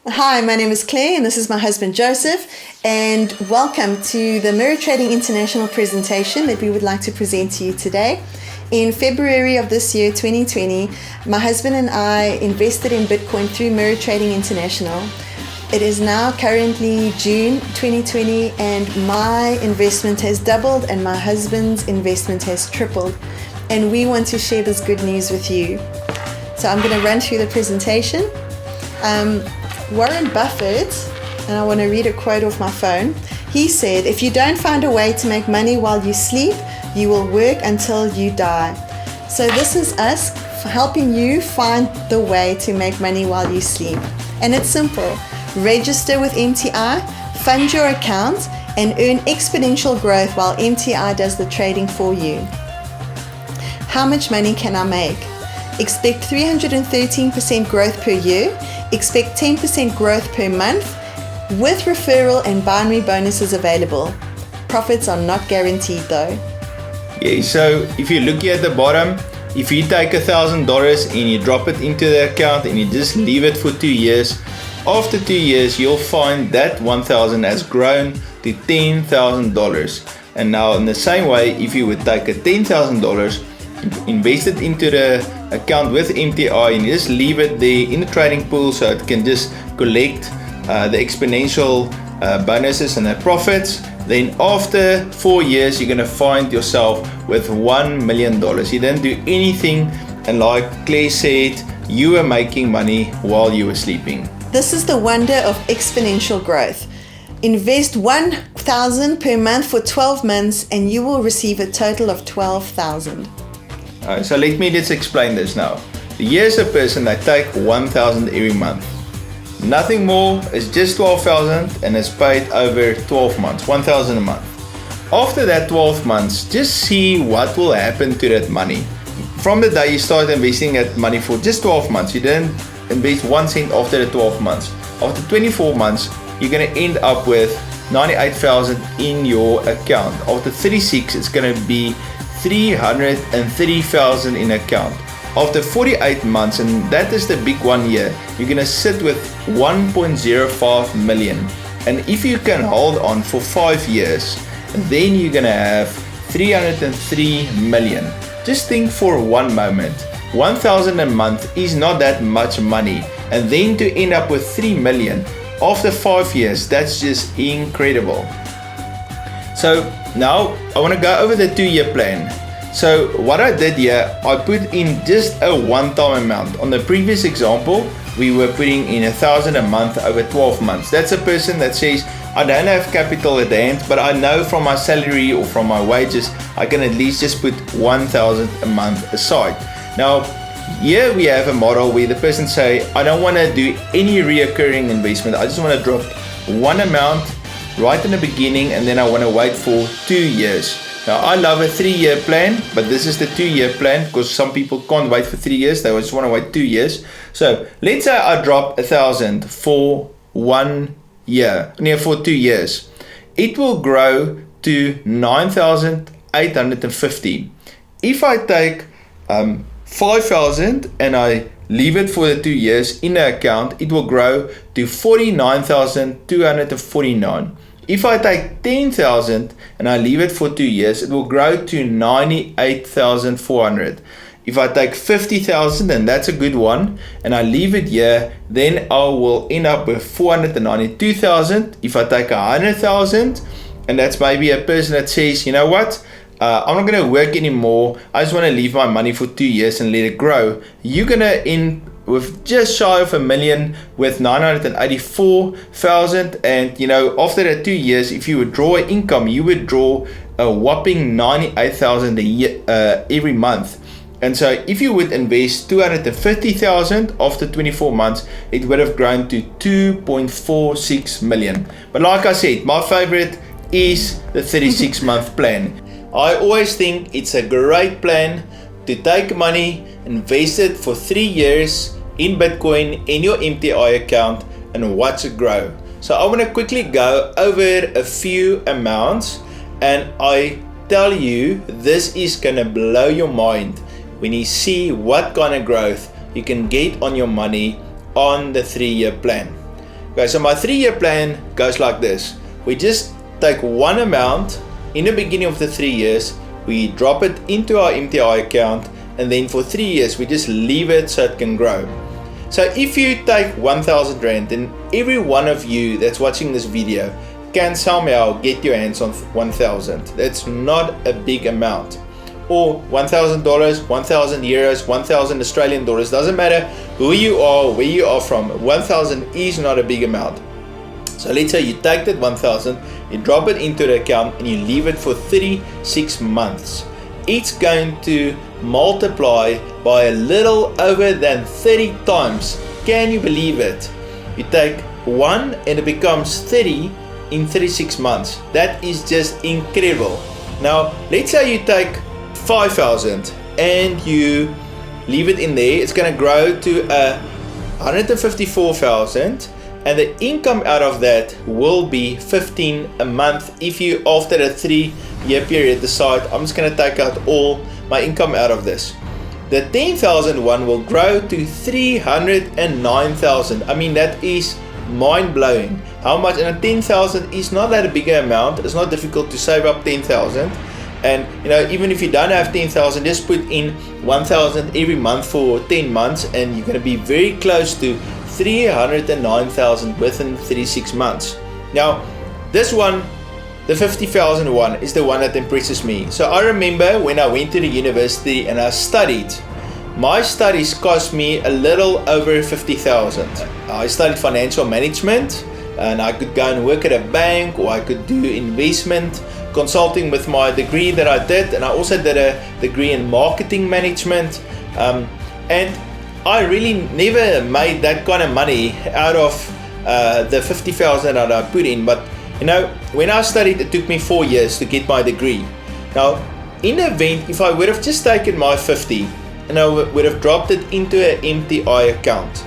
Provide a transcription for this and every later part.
Hi, my name is Claire and this is my husband Joseph, and welcome to the Mirror Trading International presentation that we would like to present to you today. In February of this year, 2020, my husband and I invested in Bitcoin through Mirror Trading International. It is now currently June 2020 and my investment has doubled and my husband's investment has tripled, and we want to share this good news with you. So I'm going to run through the presentation. Warren Buffett, and I want to read a quote off my phone. He said, "If you don't find a way to make money while you sleep, you will work until you die." So this is us helping you find the way to make money while you sleep. And it's simple. Register with MTI, fund your account, and earn exponential growth while MTI does the trading for you. How much money can I make? Expect 313% growth per year. Expect 10% growth per month with referral and binary bonuses available. Profits are not guaranteed though. Yeah, so if you look here at the bottom, if you take $1,000 and you drop it into the account and you just leave it for 2 years, after 2 years you'll find that 1,000 has grown to $10,000. And now in the same way, if you would take a $10,000, invest it into the account with MTI and just leave it there in the trading pool so it can just collect the exponential bonuses and the profits, then after 4 years you're going to find yourself with $1 million. You didn't do anything, and like Claire said, you were making money while you were sleeping. This is the wonder of exponential growth. Invest $1,000 per month for 12 months and you will receive a total of $12,000. So let me just explain this now. Here's a person that take $1,000 every month. Nothing more, is just $12,000 and is paid over 12 months, $1,000 a month. After that 12 months, just see what will happen to that money. From the day you start investing that money for just 12 months, you didn't invest 1 cent after the 12 months. After 24 months, you're going to end up with $98,000 in your account. After 36, it's going to be $330,000 in account. After 48 months, and that is the big one here, you're gonna sit with $1.05 million. And if you can hold on for 5 years, then you're gonna have $303 million. Just think for one moment, $1,000 a month is not that much money, and then to end up with $3 million after 5 years, that's just incredible. So now I want to go over the 2-year plan. So what I did here, I put in just a one-time amount. On the previous example, we were putting in $1,000 a month over 12 months. That's a person that says, I don't have capital at hand, but I know from my salary or from my wages, I can at least just put $1,000 a month aside. Now, here we have a model where the person say, I don't want to do any reoccurring investment. I just want to drop one amount right in the beginning, and then I want to wait for 2 years. Now I love a 3-year plan, but this is the 2-year plan because some people can't wait for 3 years. They just want to wait 2 years. So let's say I drop $1,000 for 1 year, for 2 years. It will grow to $9,850. If I take $5,000 and I leave it for the 2 years in the account, it will grow to $49,249. If I take $10,000 and I leave it for 2 years, it will grow to $98,400. If I take $50,000, and that's a good one, and I leave it here, then I will end up with $492,000. If I take $100,000, and that's maybe a person that says, you know what, I'm not going to work anymore, I just want to leave my money for 2 years and let it grow, you're going to end with just shy of $1 million with $984,000. And after that 2 years, if you would draw an income, you would draw a whopping $98,000 a year every month. And so if you would invest $250,000 after 24 months, it would have grown to $2.46 million. But like I said, my favorite is the 36-month plan. I always think it's a great plan to take money, invest it for 3 years in Bitcoin in your MTI account and watch it grow. So I want to quickly go over a few amounts, and I tell you this is going to blow your mind when you see what kind of growth you can get on your money on the 3-year plan. Okay, so my 3-year plan goes like this. We just take one amount in the beginning of the 3 years, we drop it into our MTI account, and then for 3 years we just leave it so it can grow. So if you take 1,000 Rand, then every one of you that's watching this video can somehow get your hands on 1,000. That's not a big amount. Or $1,000, 1,000 euros, 1,000 Australian dollars, doesn't matter who you are, where you are from, 1,000 is not a big amount. So let's say you take that 1,000, you drop it into the account and you leave it for 36 months. It's going to multiply by a little over than 30 times. Can you believe it? You take 1 and it becomes 30 in 36 months. That is just incredible. Now, let's say you take 5,000 and you leave it in there. It's going to grow to 154,000, and the income out of that will be 15 a month if you, after a 3-year period, decide I'm just going to take out all my income out of this. The 10,000 one will grow to 309,000. I mean, that is mind-blowing. How much? And a 10,000 is not that a big amount. It's not difficult to save up 10,000. And even if you don't have 10,000, just put in 1,000 every month for 10 months, and you're going to be very close to 309,000 within 36 months. Now, this one, the 50,000 one, is the one that impresses me. So I remember when I went to the university and I studied, my studies cost me a little over 50,000. I studied financial management, and I could go and work at a bank, or I could do investment consulting with my degree that I did, and I also did a degree in marketing management, and I really never made that kind of money out of the 50,000 that I put in. But when I studied, it took me 4 years to get my degree. Now, in the event, if I would have just taken my 50 and I would have dropped it into an MTI account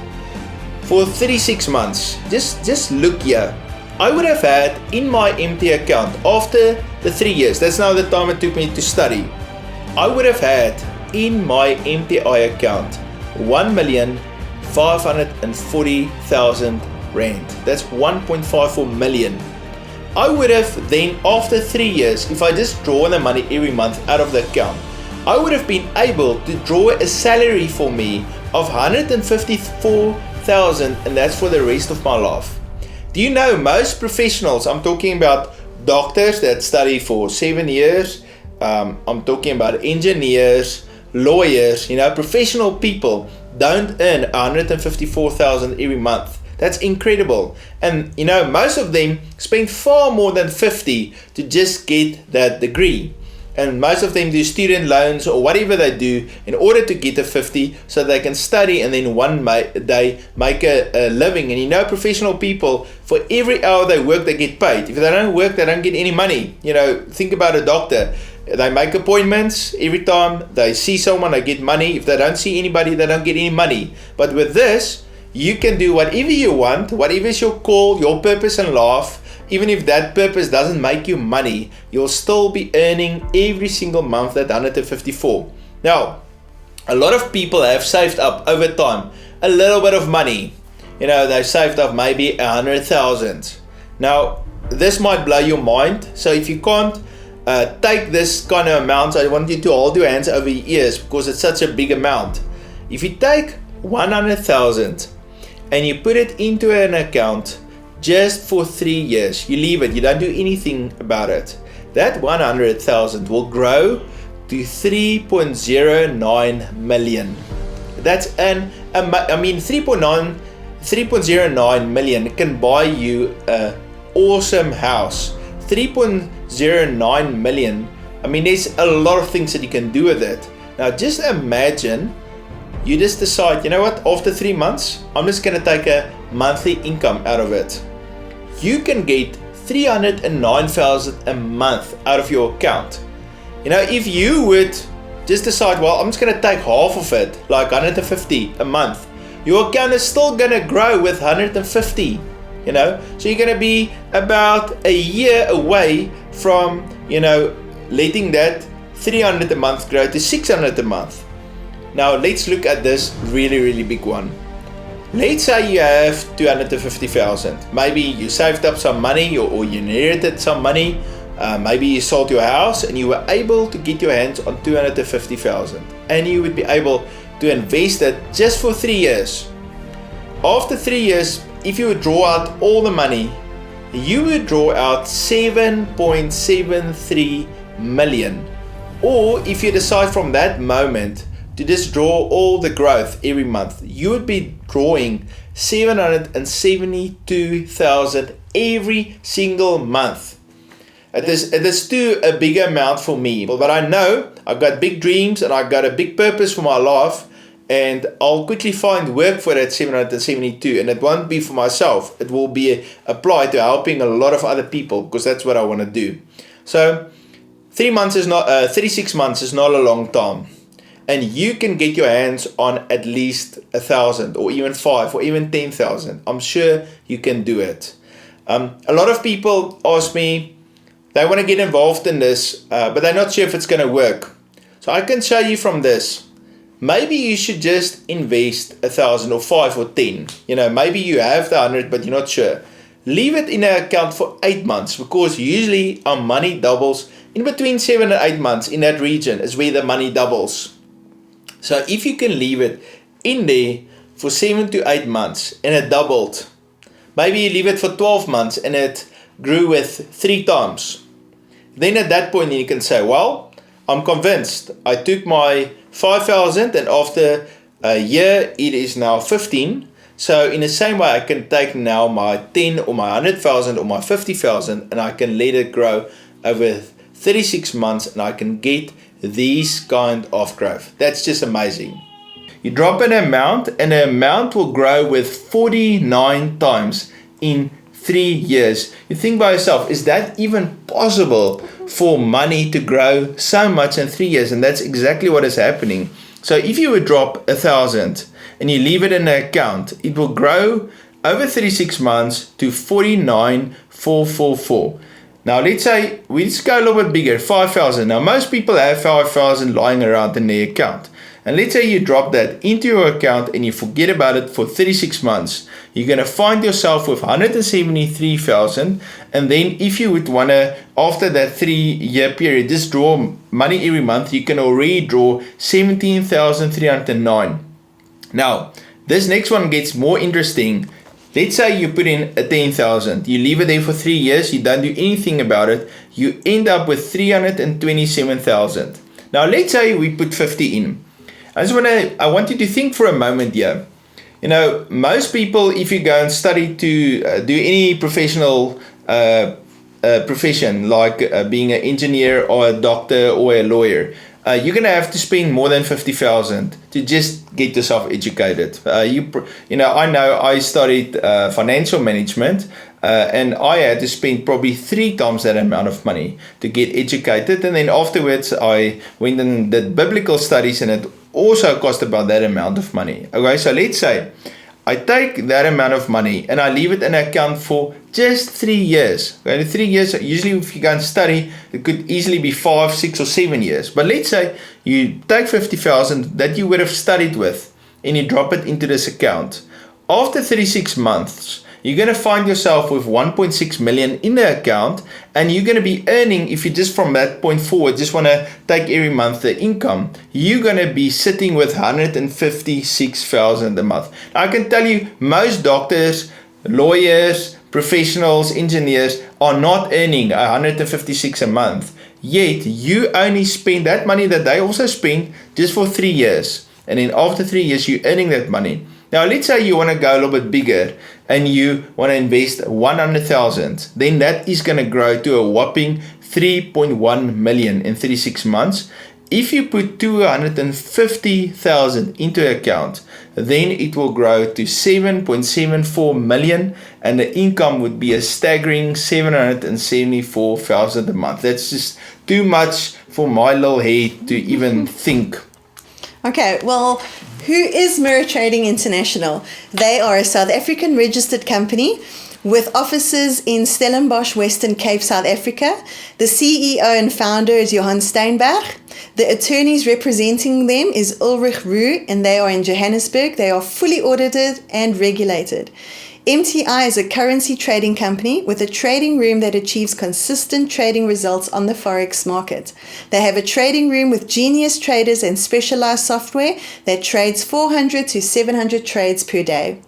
for 36 months, just look here, I would have had in my MTI account, after the 3 years, that's now the time it took me to study, I would have had in my MTI account 1,540,000 Rand. That's 1.54 million. I would have then, after 3 years, if I just draw the money every month out of the account, I would have been able to draw a salary for me of 154,000, and that's for the rest of my life. Do you know, most professionals, I'm talking about doctors that study for 7 years, I'm talking about engineers, lawyers, professional people don't earn 154,000 every month. That's incredible. And most of them spend far more than 50 to just get that degree. And most of them do student loans or whatever they do in order to get a 50 so they can study and then one day make a living. And professional people, for every hour they work, they get paid. If they don't work, they don't get any money. Think about a doctor. They make appointments. Every time they see someone, they get money. If they don't see anybody, they don't get any money. But with this, you can do whatever you want, whatever is your call, your purpose in life. Even if that purpose doesn't make you money, you'll still be earning every single month that 154. Now, a lot of people have saved up over time a little bit of money. They've saved up maybe 100,000. Now, this might blow your mind. So if you can't take this kind of amount, I want you to hold your hands over your ears because it's such a big amount. If you take 100,000 and you put it into an account just for 3 years, you leave it, you don't do anything about it, that 100,000 will grow to 3.09 million. That's 3.09 million can buy you an awesome house. 3.09 million, there's a lot of things that you can do with it. Now just imagine you just decide, after 3 months, I'm just going to take a monthly income out of it. You can get 309,000 a month out of your account. If you would just decide, well, I'm just going to take half of it, like 150 a month, your account is still going to grow with 150, So you're going to be about a year away from, letting that 300 a month grow to 600 a month. Now let's look at this really, really big one. Let's say you have 250,000. Maybe you saved up some money or you inherited some money. Maybe you sold your house and you were able to get your hands on 250,000. And you would be able to invest it just for 3 years. After 3 years, if you would draw out all the money, you would draw out 7.73 million. Or if you decide from that moment to just draw all the growth every month, you would be drawing 772,000 every single month. It is too a big amount for me, but I know I've got big dreams and I've got a big purpose for my life, and I'll quickly find work for that 772, and it won't be for myself. It will be applied to helping a lot of other people, because that's what I want to do. So 36 months is not a long time. And you can get your hands on at least 1,000 or even 5 or even 10,000. I'm sure you can do it. A lot of people ask me, they want to get involved in this, but they're not sure if it's going to work. So I can show you from this. Maybe you should just invest 1,000 or 5 or 10. Maybe you have the 100, but you're not sure. Leave it in an account for 8 months, because usually our money doubles in between 7 and 8 months. In that region is where the money doubles. So if you can leave it in there for 7 to 8 months and it doubled, maybe you leave it for 12 months and it grew with 3 times. Then at that point you can say, well, I'm convinced. I took my 5,000 and after a year it is now 15. So in the same way I can take now my 10 or my 100,000 or my 50,000 and I can let it grow over 36 months and I can get these kind of growth. That's just amazing. You drop an amount and the amount will grow with 49 times in 3 years. You think by yourself, is that even possible for money to grow so much in 3 years? And that's exactly what is happening. So if you would drop 1,000 and you leave it in an account, it will grow over 36 months to 49,444. Now let's say we just go a little bit bigger, 5,000. Now most people have 5,000 lying around in their account. And let's say you drop that into your account and you forget about it for 36 months. You're going to find yourself with 173,000. And then if you would want to, after that 3-year period, just draw money every month, you can already draw 17,309. Now, this next one gets more interesting. Let's say you put in a 10,000, you leave it there for 3 years, you don't do anything about it, you end up with 327,000. Now let's say we put 50 in. I want you to think for a moment here. Most people, if you go and study to do any professional profession, like being an engineer or a doctor or a lawyer, you're going to have to spend more than 50,000 to just get yourself educated. I know I studied financial management and I had to spend probably 3 times that amount of money to get educated. And then afterwards I went and did biblical studies and it also cost about that amount of money. Okay, so let's say I take that amount of money and I leave it in an account for just 3 years. Okay, 3 years, usually if you go and study, it could easily be 5, 6 or 7 years. But let's say you take 50,000 that you would have studied with and you drop it into this account. After 36 months, you're going to find yourself with 1.6 million in the account, and you're going to be earning, if you just from that point forward just want to take every month the income, you're going to be sitting with 156,000 a month. Now, I can tell you most doctors, lawyers, professionals, engineers are not earning 156 a month, yet you only spend that money that they also spend just for 3 years, and then after 3 years you're earning that money. Now let's say you want to go a little bit bigger and you want to invest 100,000, then that is going to grow to a whopping 3.1 million in 36 months. If you put 250,000 into account, then it will grow to 7.74 million and the income would be a staggering 774,000 a month. That's just too much for my little head to even think. Okay, well, who is Mirror Trading International? They are a South African registered company With offices in Stellenbosch, Western Cape, South Africa. The CEO and founder is Johan Steinberg. The attorneys representing them is Ulrich Roux, and they are in Johannesburg. They are fully audited and regulated. MTI is a currency trading company with a trading room that achieves consistent trading results on the Forex market. They have a trading room with genius traders and specialized software that trades 400 to 700 trades per day.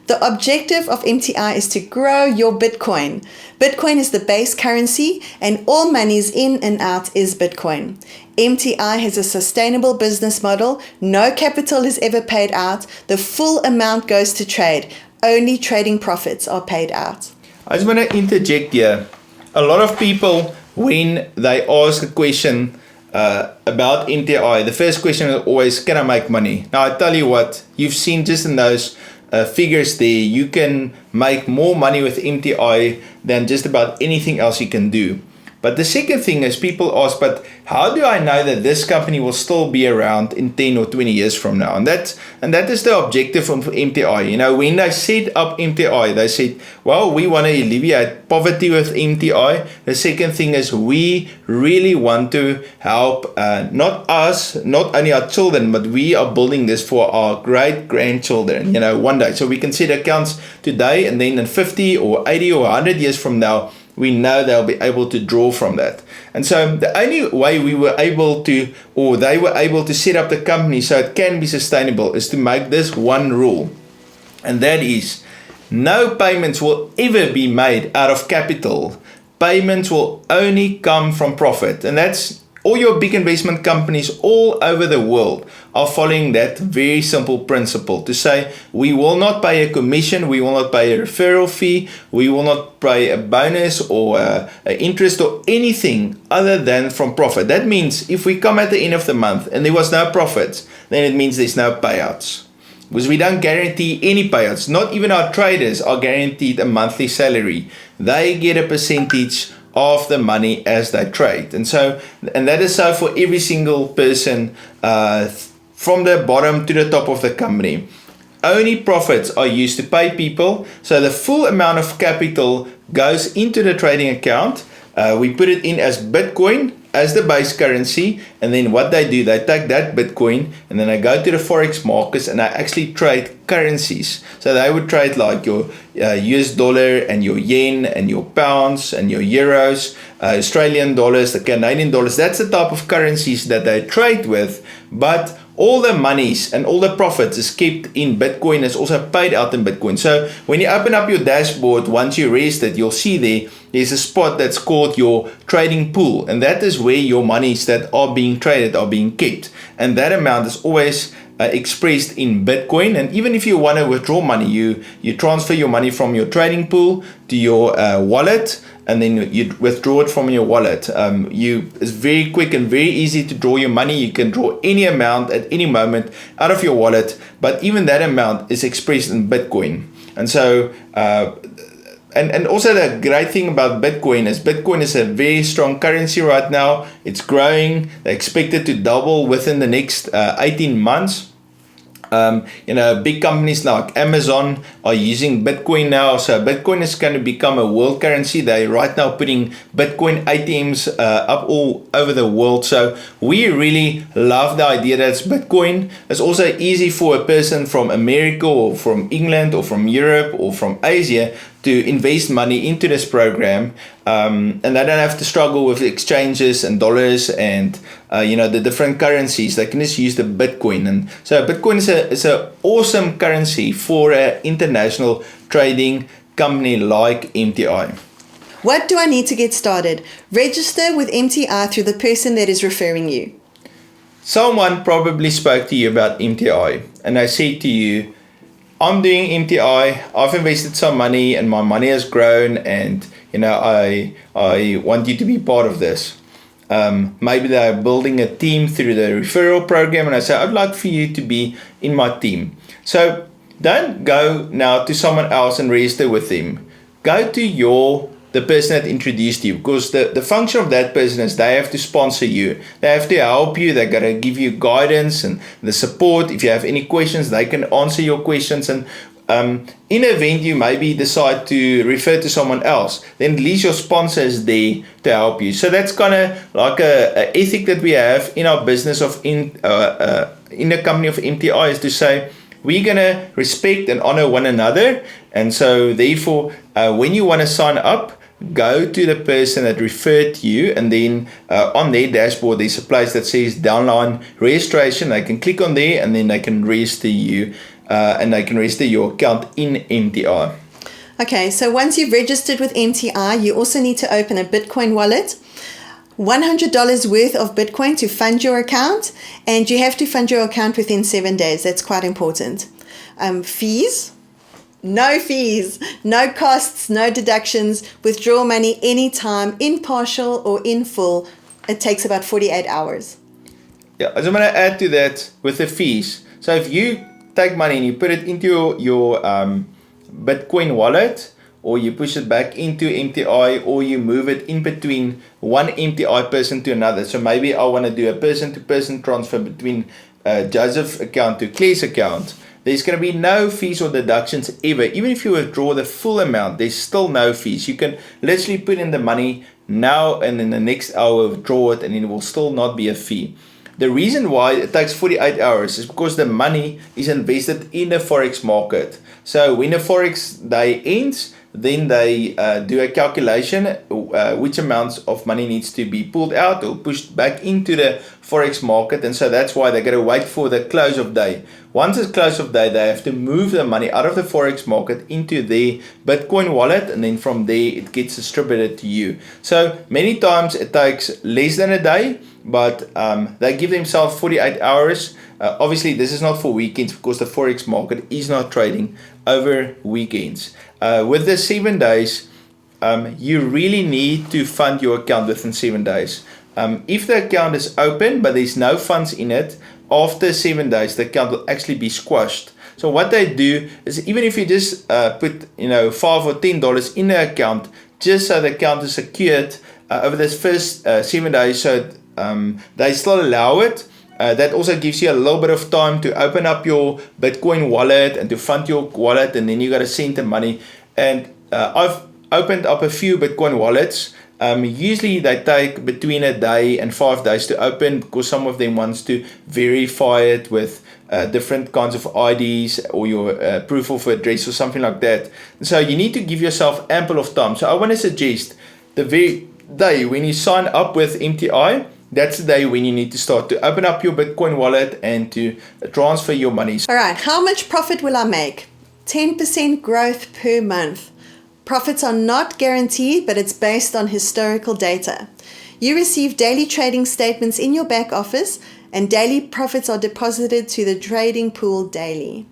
The objective of MTI is to grow your Bitcoin. Bitcoin is the base currency and all monies in and out is Bitcoin. MTI has a sustainable business model. No capital is ever paid out. The full amount goes to trade. Only trading profits are paid out. I just want to interject here. A lot of people, when they ask a question about MTI, the first question is always, can I make money? Now, I tell you what, you've seen just in those figures there, you can make more money with MTI than just about anything else you can do. But the second thing is people ask, but how do I know that this company will still be around in 10 or 20 years from now? And that is the objective of MTI. You know, when they set up MTI, they said, well, we want to alleviate poverty with MTI. The second thing is we really want to help not us, not only our children, but we are building this for our great grandchildren, you know, one day. So we can set accounts today, and then in 50 or 80 or 100 years from now, we know they'll be able to draw from that. And so the only way we were able to, or they were able to set up the company so it can be sustainable, is to make this one rule. And that is, no payments will ever be made out of capital. Payments will only come from profit. And that's all your big investment companies all over the world are following that very simple principle to say, we will not pay a commission, we will not pay a referral fee, we will not pay a bonus or an interest or anything other than from profit. That means if we come at the end of the month and there was no profits, then it means there's no payouts. Because we don't guarantee any payouts. Not even our traders are guaranteed a monthly salary. They get a percentage of the money as they trade. And that is so for every single person from the bottom to the top of the company. Only profits are used to pay people. So the full amount of capital goes into the trading account. We put it in as Bitcoin as the base currency, and then what they do, they take that Bitcoin and then they go to the Forex markets and they actually trade currencies. So they would trade like your US dollar and your yen and your pounds and your euros, Australian dollars, the Canadian dollars. That's the type of currencies that they trade with, but all the monies and all the profits is kept in Bitcoin, is also paid out in Bitcoin. So when you open up your dashboard, once you rest it, you'll see there's a spot that's called your trading pool. And that is where your monies that are being traded are being kept. And that amount is always expressed in Bitcoin. And even if you want to withdraw money, you transfer your money from your trading pool to your wallet, and then you withdraw it from your wallet. It's very quick and very easy to draw your money. You can draw any amount at any moment out of your wallet, but even that amount is expressed in Bitcoin. And so, and also the great thing about Bitcoin is a very strong currency right now. It's growing. They expect it to double within the next 18 months. Big companies like Amazon are using Bitcoin now. So Bitcoin is going to become a world currency. They're right now putting Bitcoin ATMs up all over the world. So we really love the idea that it's Bitcoin. It's also easy for a person from America or from England or from Europe or from Asia to invest money into this program, and they don't have to struggle with exchanges and dollars and the different currencies. They can just use the Bitcoin. And so Bitcoin is an awesome currency for an international trading company like MTI. What do I need to get started? Register with MTI through the person that is referring you. Someone probably spoke to you about MTI and they said to you, I'm doing MTI, I've invested some money and my money has grown, and I want you to be part of this. Maybe they're building a team through the referral program and I say, I'd like for you to be in my team. So don't go now to someone else and register with them. Go to the person that introduced you, because the function of that person is they have to sponsor you. They have to help you. They're going to give you guidance and the support. If you have any questions, they can answer your questions. And in the event you maybe decide to refer to someone else, then at least your sponsor is there to help you. So that's kind of like a ethic that we have in our business in the company of MTI, is to say we're going to respect and honor one another. And so therefore, when you want to sign up, go to the person that referred you, and then on their dashboard there's a place that says downline registration. They can click on there and then they can register you, and they can register your account in MTI. Okay, so once you've registered with MTI, you also need to open a Bitcoin wallet, $100 worth of Bitcoin to fund your account, and you have to fund your account within 7 days. That's quite important. Fees? No fees, no costs, no deductions. Withdraw money anytime, in partial or in full. It takes about 48 hours. Yeah, I just want to add to that with the fees. So if you take money and you put it into your Bitcoin wallet, or you push it back into MTI, or you move it in between one MTI person to another. So maybe I want to do a person-to-person transfer between Joseph's account to Claire's account. There's going to be no fees or deductions ever. Even if you withdraw the full amount, there's still no fees. You can literally put in the money now and in the next hour withdraw it, and it will still not be a fee. The reason why it takes 48 hours is because the money is invested in the Forex market. So when the Forex day ends, then they do a calculation which amounts of money needs to be pulled out or pushed back into the Forex market. And so that's why they're going to wait for the close of day. Once it's close of day, they have to move the money out of the Forex market into their Bitcoin wallet, and then from there it gets distributed to you. So many times it takes less than a day, but they give themselves 48 hours. Obviously, this is not for weekends because the Forex market is not trading over weekends. With the 7 days, you really need to fund your account within 7 days. If the account is open but there's no funds in it, after 7 days the account will actually be squashed. So what they do is, even if you just put $5 or $10 in the account, just so the account is secured over this first 7 days, so they still allow it. That also gives you a little bit of time to open up your Bitcoin wallet and to fund your wallet, and then you got to send the money. And I've opened up a few Bitcoin wallets. Usually they take between a day and 5 days to open, because some of them wants to verify it with different kinds of IDs or your proof of address or something like that. So you need to give yourself ample of time. So I want to suggest the very day when you sign up with MTI, that's the day when you need to start to open up your Bitcoin wallet and to transfer your money. All right, how much profit will I make? 10% growth per month. Profits are not guaranteed, but it's based on historical data. You receive daily trading statements in your back office, and daily profits are deposited to the trading pool daily.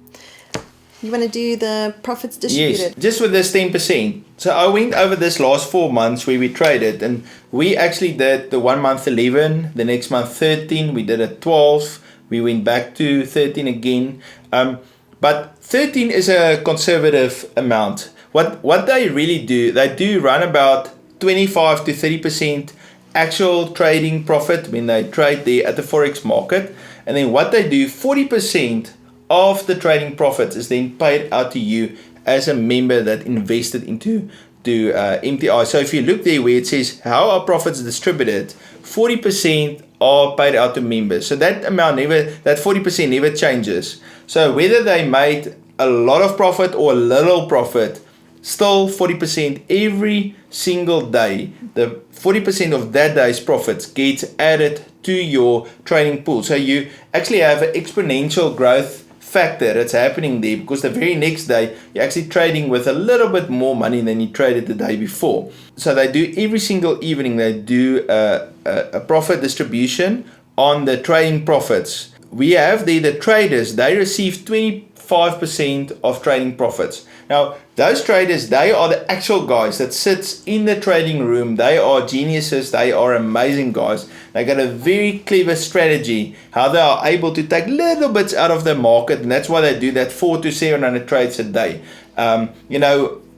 You want to do the profits distributed? Yes, just with this 10%. So I went over this last 4 months where we traded, and we actually did the 1 month 11, the next month 13, we did a 12, we went back to 13 again. But 13 is a conservative amount. What they really do, they do run about 25 to 30% actual trading profit when they trade there at the Forex market. And then what they do, 40% of the trading profits is then paid out to you as a member that invested into MTI. So if you look there where it says how are profits distributed, 40% are paid out to members. So that amount that 40% never changes. So whether they made a lot of profit or a little profit, still 40% every single day. The 40% of that day's profits gets added to your trading pool. So you actually have an exponential growth factor that's happening there, because the very next day you're actually trading with a little bit more money than you traded the day before. So they do every single evening, they do a profit distribution on the trading profits. We have there the traders, they receive 25% of trading profits. Now, those traders, they are the actual guys that sits in the trading room. They are geniuses. They are amazing guys. They got a very clever strategy how they are able to take little bits out of the market, and that's why they do that 400 to 700 trades a day. During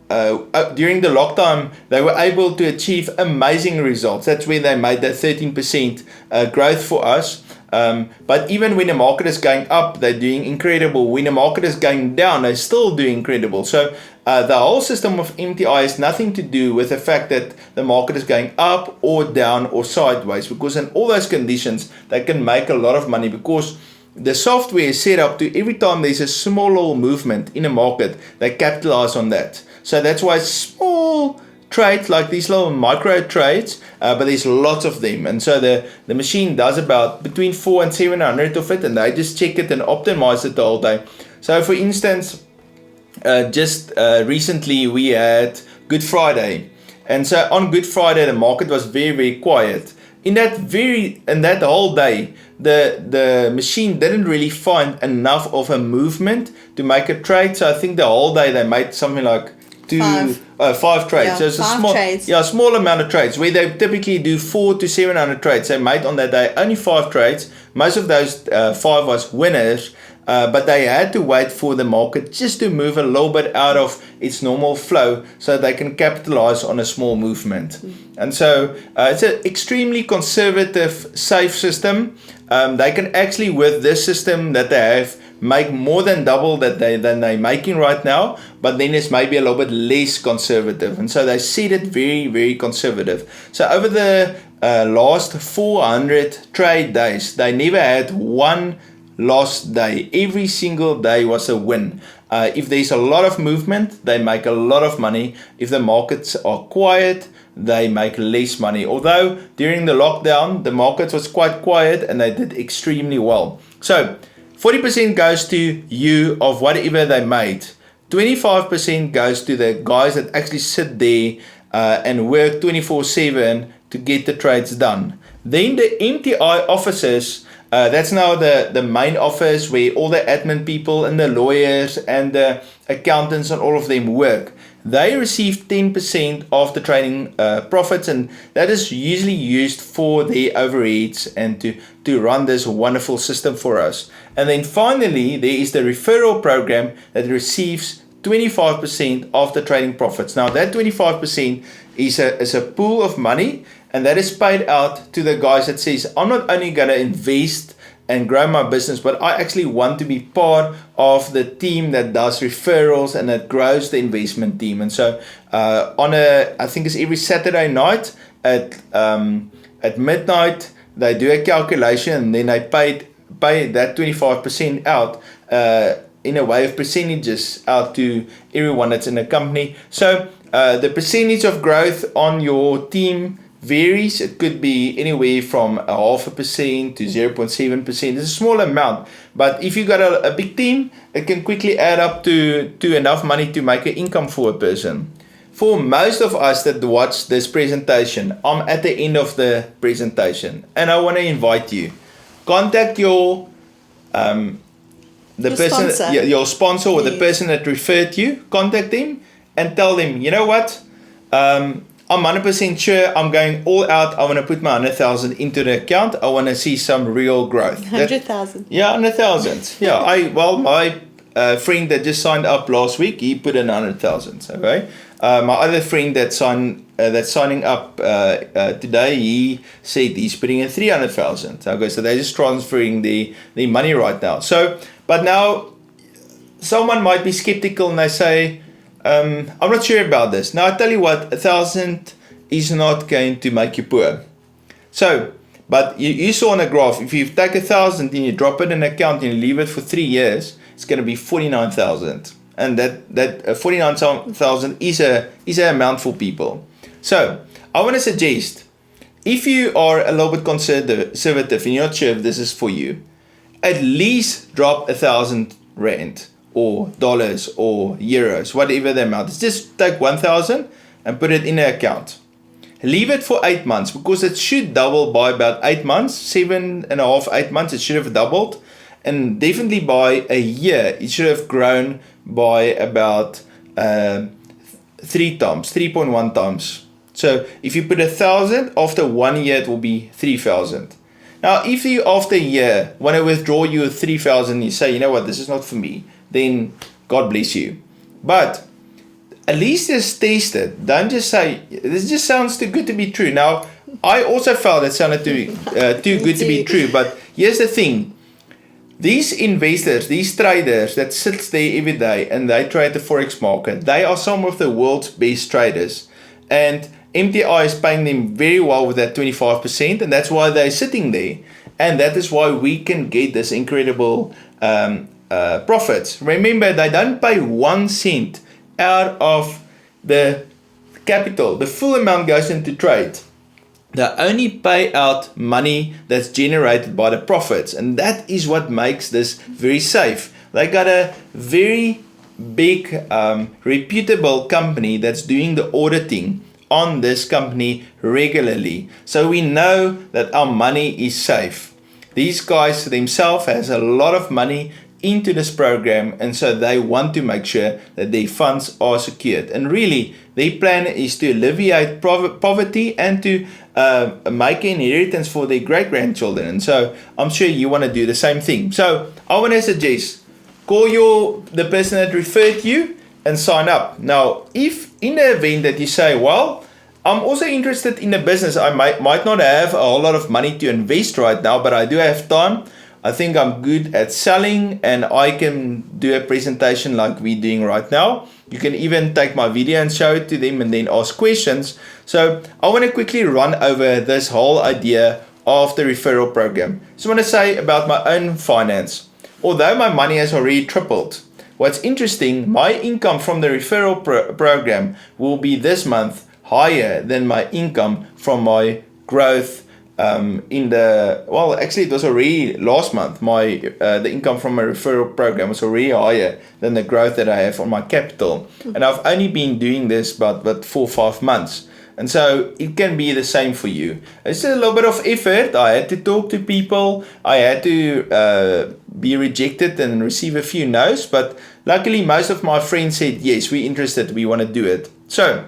the lockdown, they were able to achieve amazing results. That's where they made that 13% growth for us. But even when the market is going up, they're doing incredible. When the market is going down, they're still doing incredible. So the whole system of MTI has nothing to do with the fact that the market is going up or down or sideways, because in all those conditions, they can make a lot of money, because the software is set up to every time there's a small little movement in a market, they capitalize on that. So that's why small trades, like these little micro trades, but there's lots of them. And so the machine does about between 400 and 700 of it, and they just check it and optimize it the whole day. So for instance, just recently we had Good Friday. And so on Good Friday, the market was very, very quiet. In that whole day, the machine didn't really find enough of a movement to make a trade. So I think the whole day they made something like five trades. Yeah, so it's five trades. a small amount of trades, where they typically do 400 to 700 trades. They made on that day only 5 trades. Most of those 5 was winners. But they had to wait for the market just to move a little bit out of its normal flow so they can capitalize on a small movement. And so it's an extremely conservative, safe system. They can actually, with this system that they have, make more than double than they're making right now, but then it's maybe a little bit less conservative. And so they set it very, very conservative. So over the last 400 trade days, they never had one lost day. Every single day was a win. If there's a lot of movement, they make a lot of money. If the markets are quiet, they make less money. Although during the lockdown, the market was quite quiet and they did extremely well. So 40% goes to you of whatever they made. 25% goes to the guys that actually sit there and work 24/7 to get the trades done. Then the MTI offices, that's now the main office where all the admin people and the lawyers and the accountants and all of them work. They receive 10% of the trading profits, and that is usually used for their overheads and to run this wonderful system for us. And then finally, there is the referral program that receives 25% of the trading profits. Now that 25% is a pool of money, and that is paid out to the guys that says, I'm not only going to invest and grow my business, but I actually want to be part of the team that does referrals and that grows the investment team. And so I think it's every Saturday night at midnight, they do a calculation, and then they pay that 25% out in a way of percentages out to everyone that's in the company. So the percentage of growth on your team varies. It could be anywhere from 0.5% to 0.7%. It's a small amount, but if you got a big team, it can quickly add up to enough money to make an income for a person. For most of us that watch this presentation, I'm at the end of the presentation, and I want to invite you. Contact your sponsor or the person that referred you. Contact them and tell them, you know what? I'm 100% sure I'm going all out. I want to put my 100,000 into the account. I want to see some real growth. 100,000. Yeah, 100,000. Yeah, my friend that just signed up last week, he put in 100,000. Okay. My other friend that's signing up today, he said he's putting in 300,000. Okay, so they're just transferring the money right now. So, but now someone might be skeptical and they say, I'm not sure about this. Now I tell you what, 1,000 is not going to make you poor. So, but you saw on a graph, if you take 1,000 and you drop it in an account and you leave it for 3 years, it's going to be 49,000. And that 49,000 is an amount for people. So I want to suggest, if you are a little bit conservative and you're not sure if this is for you, at least drop 1,000 rand or dollars or euros, whatever the amount is. Just take 1,000 and put it in an account. Leave it for 8 months, because it should double by about 8 months, 7.5, 8 months, it should have doubled. And definitely by a year, it should have grown by about 3.1 times. So if you put 1,000, after 1 year, it will be 3,000. Now, if you after a year want to withdraw your 3,000, you say, you know what, this is not for me, then God bless you. But at least just taste it. Don't just say, this just sounds too good to be true. Now, I also felt it sounded too good to be true, but here's the thing. These investors, these traders that sits there every day and they trade the Forex market, they are some of the world's best traders. And MTI is paying them very well with that 25%, and that's why they're sitting there. And that is why we can get this incredible profits. Remember, they don't pay 1 cent out of the capital. The full amount goes into trade. They only pay out money that's generated by the profits, and that is what makes this very safe. They got a very big, reputable company that's doing the auditing on this company regularly. So we know that our money is safe. These guys themselves has a lot of money into this program, and so they want to make sure that their funds are secured. And really, their plan is to alleviate poverty and to make an inheritance for their great-grandchildren. And so I'm sure you want to do the same thing. So I want to suggest, call the person that referred you and sign up. Now, if in the event that you say, well, I'm also interested in the business, I might not have a whole lot of money to invest right now, but I do have time. I think I'm good at selling and I can do a presentation like we're doing right now. You can even take my video and show it to them and then ask questions. So I want to quickly run over this whole idea of the referral program. So I want to say about my own finance. Although my money has already tripled, what's interesting, my income from the referral program will be this month higher than my income from my growth actually it was already last month. The income from my referral program was already higher than the growth that I have on my capital. And I've only been doing this about 4 or 5 months. And so it can be the same for you. It's a little bit of effort. I had to talk to people. I had to be rejected and receive a few no's. But luckily, most of my friends said, yes, we're interested. We want to do it. So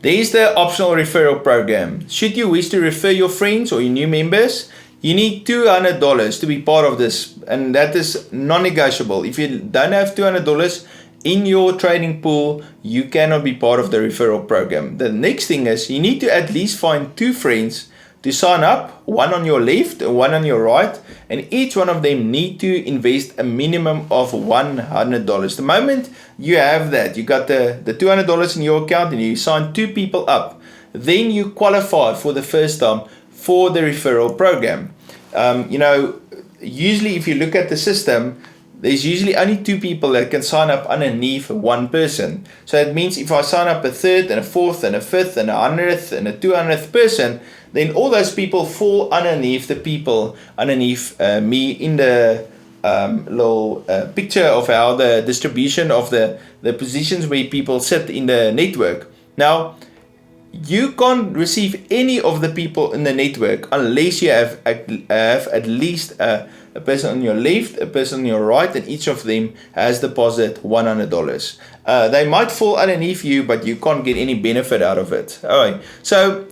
there's the optional referral program. Should you wish to refer your friends or your new members, you need $200 to be part of this. And that is non-negotiable. If you don't have $200 in your trading pool, you cannot be part of the referral program. The next thing is you need to at least find 2 friends to sign up, one on your left and one on your right, and each one of them need to invest a minimum of $100. The moment you have that, you got the $200 in your account and you sign 2 people up, then you qualify for the first time for the referral program. Usually if you look at the system, there's usually only 2 people that can sign up underneath 1 person. So that means if I sign up a 3rd and a 4th and a 5th and a 100th and a 200th person, then all those people fall underneath the people underneath me in the little picture of how the distribution of the positions where people sit in the network. Now, you can't receive any of the people in the network unless you have at least a person on your left, a person on your right, and each of them has deposited $100. They might fall underneath you, but you can't get any benefit out of it. Alright, so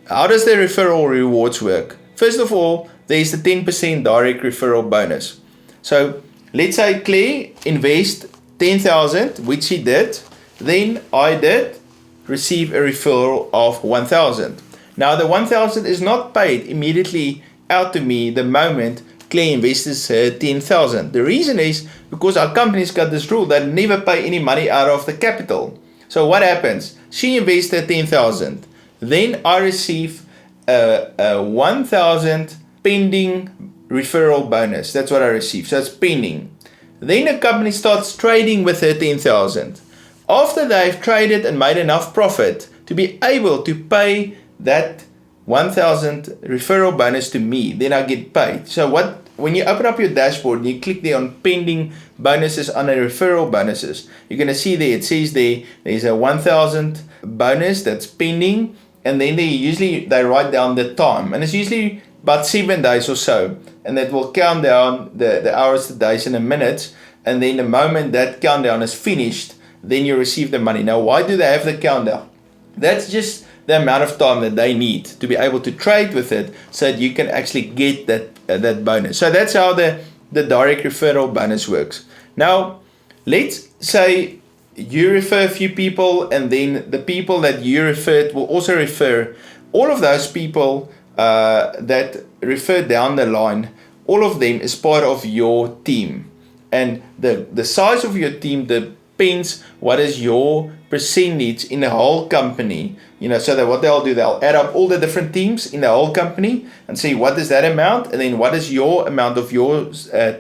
how does the referral rewards work? First of all, there's the 10% direct referral bonus. So let's say Claire invest 10,000, which she did. Then I did receive a referral of 1,000. Now the 1,000 is not paid immediately out to me the moment Claire invests her 10,000. The reason is because our company's got this rule that never pay any money out of the capital. So what happens? She invested 10,000. Then I receive a 1,000 pending referral bonus. That's what I receive. So it's pending. Then the company starts trading with her 10,000. After they've traded and made enough profit to be able to pay that 1,000 referral bonus to me, then I get paid. So when you open up your dashboard and you click there on pending bonuses under referral bonuses, you're going to see there, it says there's a 1,000 bonus that's pending, and then they write down the time, and it's usually about 7 days or so, and that will count down the hours, the days, and the minutes, and then the moment that countdown is finished, then you receive the money. Now, why do they have the countdown? That's just the amount of time that they need to be able to trade with it so that you can actually get that bonus. So that's how the direct referral bonus works. Now, let's say you refer a few people, and then the people that you referred will also refer. All of those people that refer down the line, all of them is part of your team. And the size of your team depends what is your percentage in the whole company. So that what they'll do, they'll add up all the different teams in the whole company and see what is that amount, and then what is your amount of your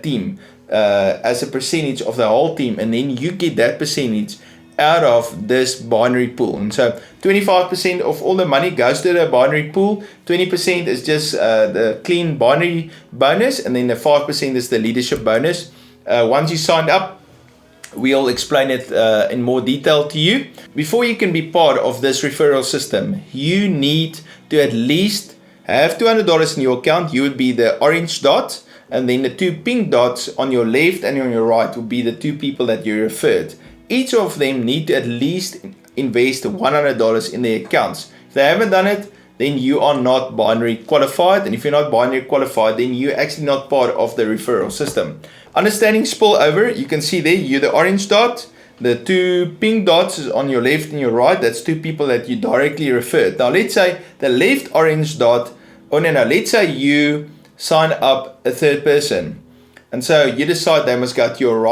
team as a percentage of the whole team, and then you get that percentage out of this binary pool. And so 25% of all the money goes to the binary pool, 20% is just the clean binary bonus, and then the 5% is the leadership bonus. Once you signed up, we'll explain it in more detail to you. Before you can be part of this referral system, you need to at least have $200 in your account. You would be the orange dot, and then the two pink dots on your left and on your right would be the two people that you referred. Each of them need to at least invest $100 in their accounts. If they haven't done it, then you are not binary qualified. And if you're not binary qualified, then you're actually not part of the referral system. Understanding spillover, you can see there, you're the orange dot. The two pink dots is on your left and your right. That's two people that you directly referred. Now, let's say the left orange dot, let's say you sign up a third person. And so you decide they must go to your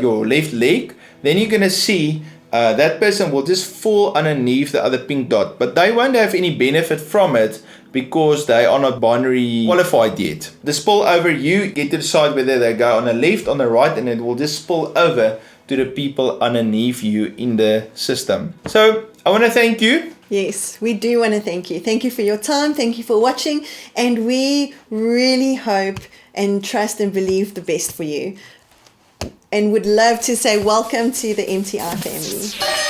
your left leg. Then you're going to see that person will just fall underneath the other pink dot, but they won't have any benefit from it because they are not binary qualified yet. The spillover, you get to decide whether they go on the left, on the right, and it will just spill over to the people underneath you in the system. So I want to thank you. Yes, we do want to thank you. Thank you for your time. Thank you for watching. And we really hope and trust and believe the best for you. And would love to say welcome to the MTI family.